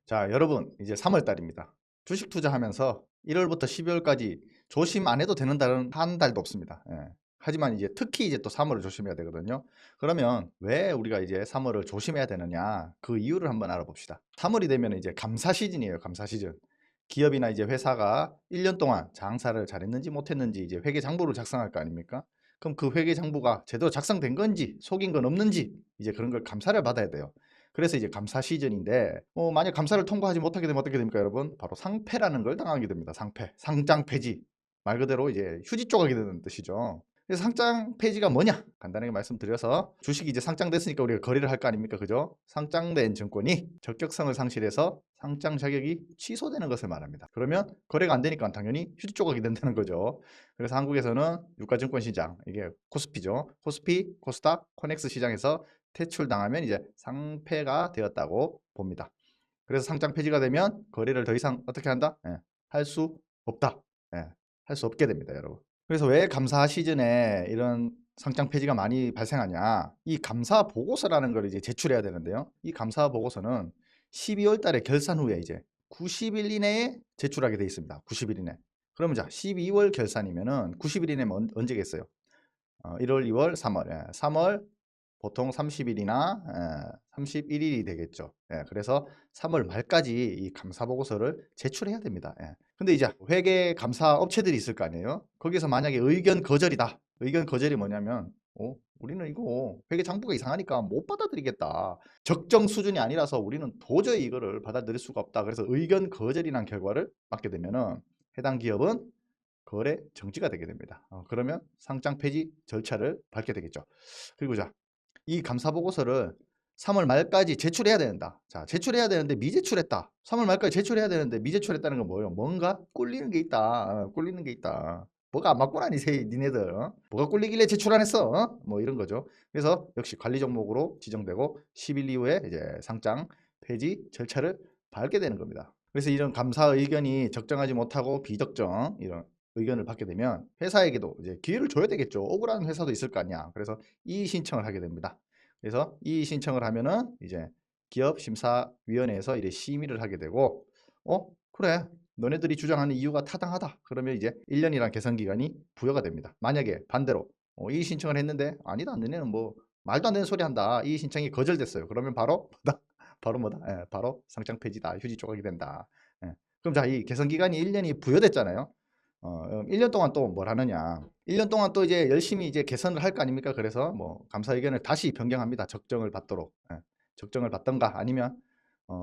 자, 여러분, 이제 3월 달입니다. 주식 투자하면서 1월부터 12월까지 조심 안 해도 되는 달은 한 달도 없습니다. 예. 하지만 이제 특히 이제 또 3월을 조심해야 되거든요. 그러면 왜 우리가 이제 3월을 조심해야 되느냐? 그 이유를 한번 알아봅시다. 3월이 되면 이제 감사 시즌이에요. 감사 시즌. 기업이나 이제 회사가 1년 동안 장사를 잘했는지 못했는지 이제 회계 장부를 작성할 거 아닙니까? 그럼 그 회계 장부가 제대로 작성된 건지 속인 건 없는지 이제 그런 걸 감사를 받아야 돼요. 그래서 이제 감사 시즌인데 만약 감사를 통과하지 못하게 되면 어떻게 됩니까, 여러분? 바로 상폐라는 걸 당하게 됩니다. 상폐, 상장 폐지. 말 그대로 이제 휴지 조각이 되는 뜻이죠. 그래서 상장 폐지가 뭐냐? 간단하게 말씀드려서 주식이 이제 상장됐으니까 우리가 거래를 할 거 아닙니까? 그죠? 상장된 증권이 적격성을 상실해서 상장 자격이 취소되는 것을 말합니다. 그러면 거래가 안 되니까 당연히 휴지 조각이 된다는 거죠. 그래서 한국에서는 유가증권 시장, 이게 코스피죠. 코스피, 코스닥, 코넥스 시장에서 퇴출당하면 이제 상폐가 되었다고 봅니다. 그래서 상장 폐지가 되면 거래를 더 이상 어떻게 한다? 할 수 없다. 할 수 없게 됩니다, 여러분. 그래서 왜 감사 시즌에 이런 상장 폐지가 많이 발생하냐? 이 감사 보고서라는 걸 이제 제출해야 되는데요. 이 감사 보고서는 12월 달에 결산 후에 이제 90일 이내에 제출하게 돼 있습니다. 90일 이내. 그러면 자, 12월 결산이면은 90일 이내면 언제겠어요? 1월, 2월, 3월. 3월 보통 30일이나 31일이 되겠죠. 그래서 3월 말까지 이 감사 보고서를 제출해야 됩니다. 근데 이제 회계 감사 업체들이 있을 거 아니에요. 거기서 만약에 의견 거절이다. 의견 거절이 뭐냐면 우리는 이거 회계 장부가 이상하니까 못 받아들이겠다. 적정 수준이 아니라서 우리는 도저히 이거를 받아들일 수가 없다. 그래서 의견 거절이란 결과를 맞게 되면은 해당 기업은 거래 정지가 되게 됩니다. 그러면 상장 폐지 절차를 밟게 되겠죠. 그리고 자, 이 감사 보고서를 3월 말까지 제출해야 된다. 자, 제출해야 되는데 미제출했다. 3월 말까지 제출해야 되는데 미제출했다는 건 뭐예요? 뭔가 꿀리는 게 있다. 꿀리는 게 있다. 뭐가 안 맞구나, 니네들. 뭐가 꿀리길래 제출 안 했어? 뭐 이런 거죠. 그래서 역시 관리 종목으로 지정되고 10일 이후에 이제 상장 폐지 절차를 밟게 되는 겁니다. 그래서 이런 감사 의견이 적정하지 못하고 비적정 이런 의견을 받게 되면 회사에게도 이제 기회를 줘야 되겠죠. 억울한 회사도 있을 거 아니야. 그래서 이의 신청을 하게 됩니다. 그래서 이의 신청을 하면은 이제 기업심사위원회에서 이제 심의를 하게 되고, 그래, 너네들이 주장하는 이유가 타당하다. 그러면 이제 1년이란 개선기간이 부여가 됩니다. 만약에 반대로 이의 신청을 했는데 아니다, 너네는 뭐 말도 안 되는 소리 한다. 이의 신청이 거절됐어요. 그러면 바로 뭐다? 바로 뭐다? 바로 상장 폐지다. 휴지 조각이 된다. 그럼 자, 이 개선기간이 1년이 부여됐잖아요. 1년 동안 또 뭘 하느냐. 1년 동안 또 이제 열심히 이제 개선을 할 거 아닙니까? 그래서 뭐 감사 의견을 다시 변경합니다. 적정을 받도록. 적정을 받던가 아니면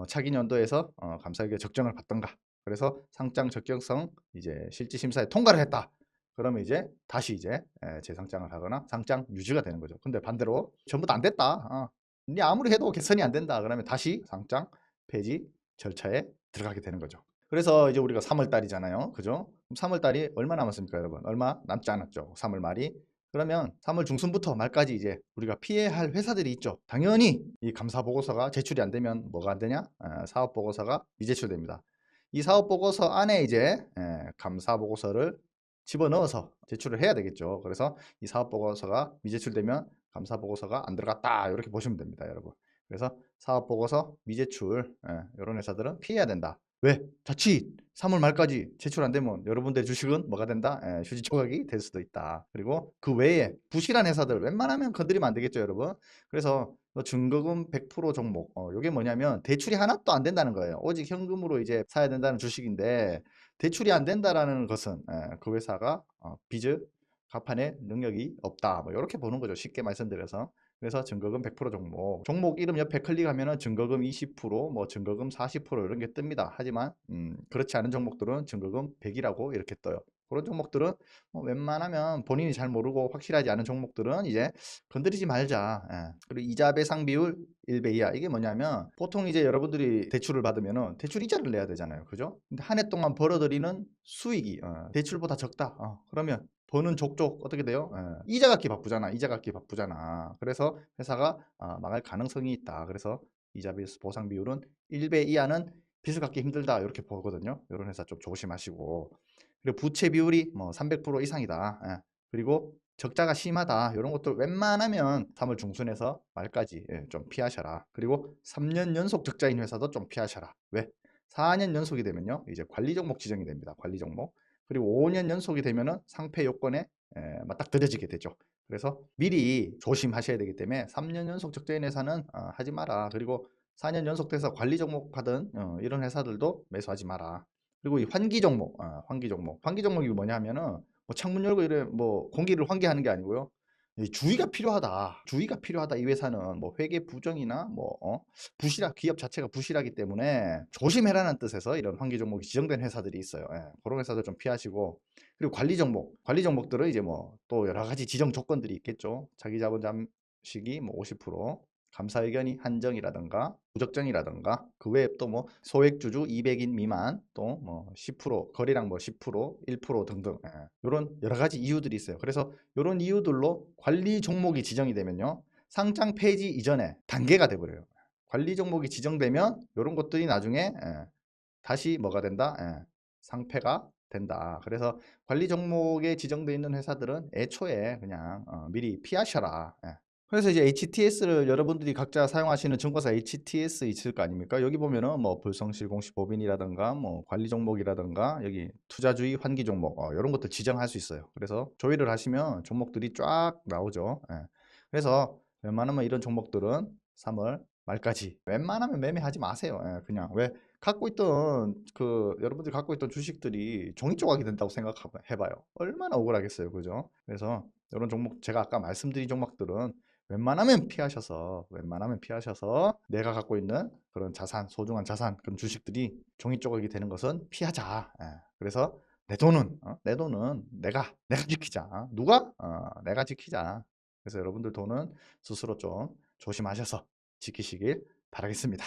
차기 년도에서 감사 의견 적정을 받던가. 그래서 상장 적격성 이제 실질 심사에 통과를 했다. 그러면 이제 다시 이제 재상장을 하거나 상장 유지가 되는 거죠. 근데 반대로 전부 다 안 됐다. 니 아무리 해도 개선이 안 된다. 그러면 다시 상장 폐지 절차에 들어가게 되는 거죠. 그래서 이제 우리가 3월 달이잖아요. 그죠? 3월 달이 얼마 남았습니까, 여러분? 얼마 남지 않았죠. 3월 말이. 그러면 3월 중순부터 말까지 이제 우리가 피해야 할 회사들이 있죠. 당연히 이 감사 보고서가 제출이 안 되면 뭐가 안 되냐? 사업 보고서가 미제출됩니다. 이 사업 보고서 안에 이제 감사 보고서를 집어넣어서 제출을 해야 되겠죠. 그래서 이 사업 보고서가 미제출되면 감사 보고서가 안 들어갔다. 이렇게 보시면 됩니다, 여러분. 그래서 사업 보고서 미제출 이런 회사들은 피해야 된다. 왜? 자칫 3월 말까지 제출 안 되면 여러분들의 주식은 뭐가 된다? 휴지 조각이 될 수도 있다. 그리고 그 외에 부실한 회사들 웬만하면 건드리면 안 되겠죠, 여러분. 그래서 증거금 100% 종목. 이게 뭐냐면 대출이 하나도 안 된다는 거예요. 오직 현금으로 이제 사야 된다는 주식인데 대출이 안 된다라는 것은 그 회사가 빚을 갚아낼 능력이 없다. 뭐 이렇게 보는 거죠. 쉽게 말씀드려서. 그래서 증거금 100% 종목. 종목 이름 옆에 클릭하면은 증거금 20%, 뭐 증거금 40% 이런 게 뜹니다. 하지만 그렇지 않은 종목들은 증거금 100이라고 이렇게 떠요. 그런 종목들은 웬만하면 본인이 잘 모르고 확실하지 않은 종목들은 이제 건드리지 말자. 그리고 이자 배상 비율 1배 이하. 이게 뭐냐면 보통 이제 여러분들이 대출을 받으면은 대출 이자를 내야 되잖아요. 그죠? 근데 한 해 동안 벌어들이는 수익이 대출보다 적다. 그러면 버는 족족 어떻게 돼요? 이자 갚기 바쁘잖아. 이자 갚기 바쁘잖아. 그래서 회사가 망할 가능성이 있다. 그래서 이자 보상 비율은 1배 이하는 빚을 갚기 힘들다. 이렇게 보거든요. 이런 회사 좀 조심하시고. 그리고 부채 비율이 뭐 300% 이상이다. 그리고 적자가 심하다 이런 것들 웬만하면 3월 중순에서 말까지 좀 피하셔라. 그리고 3년 연속 적자인 회사도 좀 피하셔라. 왜? 4년 연속이 되면요 이제 관리 종목 지정이 됩니다. 관리 종목. 그리고 5년 연속이 되면은 상패 요건에 맞닥뜨려지게 되죠. 그래서 미리 조심하셔야 되기 때문에 3년 연속 적자인 회사는 하지 마라. 그리고 4년 연속돼서 관리 종목 하던 이런 회사들도 매수하지 마라. 그리고 이 환기 종목, 환기 종목이 뭐냐 하면은 뭐 창문 열고 이래 뭐 공기를 환기하는 게 아니고요. 이 주의가 필요하다. 주의가 필요하다. 이 회사는 뭐 회계 부정이나 뭐 부실한 기업 자체가 부실하기 때문에 조심해라는 뜻에서 이런 환기 종목이 지정된 회사들이 있어요. 그런 회사들 좀 피하시고 그리고 관리 종목들은 이제 뭐 또 여러 가지 지정 조건들이 있겠죠. 자기 자본 잠식이 뭐 50%, 감사 의견이 한정이라든가 무적정이라든가 그 외에 또 뭐 소액주주 200인 미만 또 뭐 10% 거래량 뭐 10% 1% 등등 이런 여러 가지 이유들이 있어요. 그래서 이런 이유들로 관리 종목이 지정이 되면요 상장 폐지 이전에 단계가 돼버려요. 관리 종목이 지정되면 이런 것들이 나중에 다시 뭐가 된다? 상폐가 된다. 그래서 관리 종목에 지정되어 있는 회사들은 애초에 그냥 미리 피하셔라. 그래서 이제 HTS를 여러분들이 각자 사용하시는 증권사 HTS 있을 거 아닙니까? 여기 보면은 뭐 불성실 공시 법인이라든가 뭐 관리 종목이라든가 여기 투자주의 환기 종목 이런 것들 지정할 수 있어요. 그래서 조회를 하시면 종목들이 쫙 나오죠. 그래서 웬만하면 이런 종목들은 3월 말까지 웬만하면 매매하지 마세요. 그냥 왜 갖고 있던 여러분들이 갖고 있던 주식들이 종이 조각이 된다고 생각해봐요. 얼마나 억울하겠어요, 그죠? 그래서 이런 종목 제가 아까 말씀드린 종목들은 웬만하면 피하셔서 내가 갖고 있는 그런 자산, 소중한 자산, 그런 주식들이 종이 조각이 되는 것은 피하자. 그래서 내 돈은 내가 지키자. 누가? 내가 지키자. 그래서 여러분들 돈은 스스로 좀 조심하셔서 지키시길 바라겠습니다.